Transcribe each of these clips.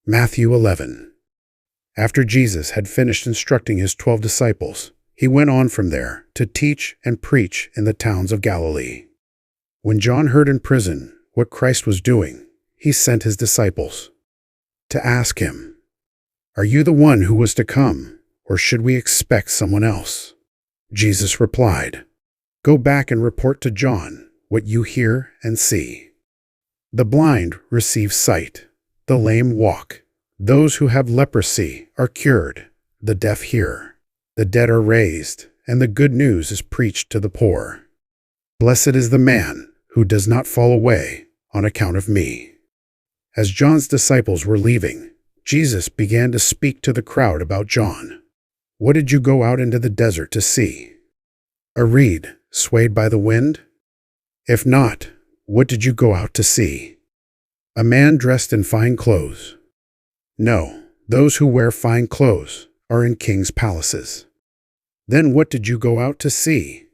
Matthew 11. After Jesus had finished instructing his 12 disciples, he went on from there to teach and preach in the towns of Galilee. When John heard in prison what Christ was doing, he sent his disciples to ask him, "Are you the one who was to come, or should we expect someone else?" Jesus replied, "Go back and report to John what you hear and see. The blind receive sight, the lame walk, those who have leprosy are cured, the deaf hear, the dead are raised, and the good news is preached to the poor. Blessed is the man who does not fall away on account of me." As John's disciples were leaving, Jesus began to speak to the crowd about John. "What did you go out into the desert to see? A reed swayed by the wind? If not, what did you go out to see? A man dressed in fine clothes? No, those who wear fine clothes are in kings' palaces. Then what did you go out to see?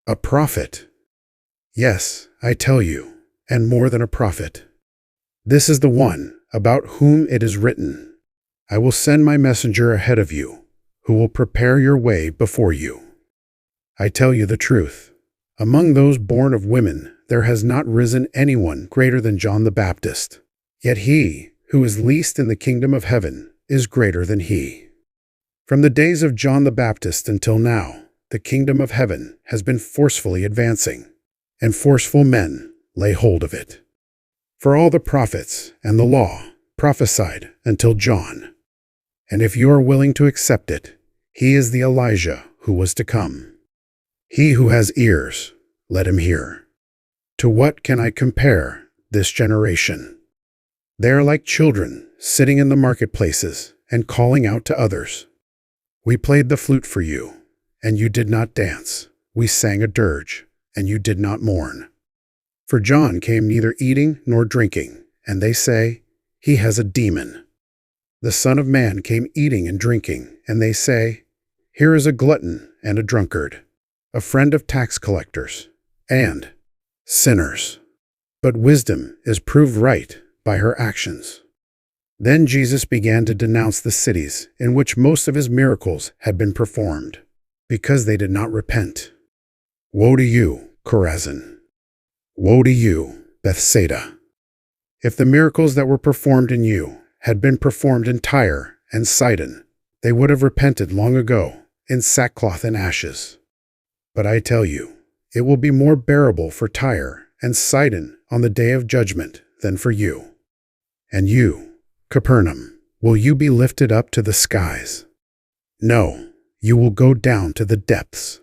A prophet? Yes, I tell you, and more than a prophet. This is the one about whom it is written, 'I will send my messenger ahead of you, who will prepare your way before you.' I tell you the truth. Among those born of women, there has not risen anyone greater than John the Baptist. Yet he who is least in the kingdom of heaven is greater than he. From the days of John the Baptist until now, the kingdom of heaven has been forcefully advancing, and forceful men lay hold of it. For all the prophets and the law prophesied until John. And if you are willing to accept it, he is the Elijah who was to come. He who has ears, let him hear. To what can I compare this generation? They are like children sitting in the marketplaces and calling out to others. We played the flute for you, and you did not dance. We sang a dirge, and you did not mourn. For John came neither eating nor drinking, and they say, he has a demon. The Son of Man came eating and drinking, and they say, here is a glutton and a drunkard, a friend of tax collectors and sinners. But wisdom is proved right by her actions. Then Jesus began to denounce the cities in which most of his miracles had been performed, because they did not repent. Woe to you, Chorazin! Woe to you, Bethsaida! If the miracles that were performed in you had been performed in Tyre and Sidon, they would have repented long ago in sackcloth and ashes. But I tell you, it will be more bearable for Tyre and Sidon on the day of judgment than for you. And you, Capernaum, will you be lifted up to the skies? No, you will go down to the depths.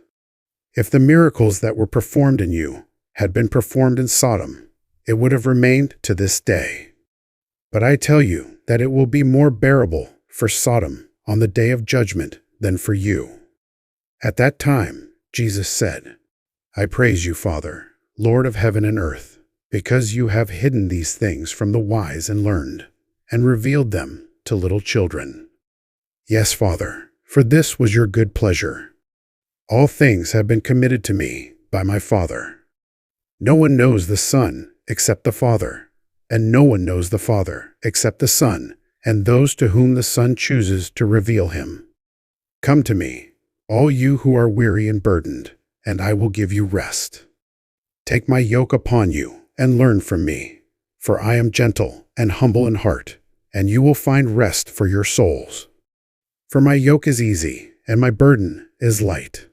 If the miracles that were performed in you had been performed in Sodom, it would have remained to this day. But I tell you that it will be more bearable for Sodom on the day of judgment than for you. At that time, Jesus said, I praise you, Father, Lord of heaven and earth, because you have hidden these things from the wise and learned, and revealed them to little children. Yes, Father, for this was your good pleasure. All things have been committed to me by my Father. No one knows the Son except the Father, and no one knows the Father except the Son, and those to whom the Son chooses to reveal him. Come to me, all you who are weary and burdened, and I will give you rest. Take my yoke upon you and learn from me, for I am gentle and humble in heart, and you will find rest for your souls. For my yoke is easy and my burden is light.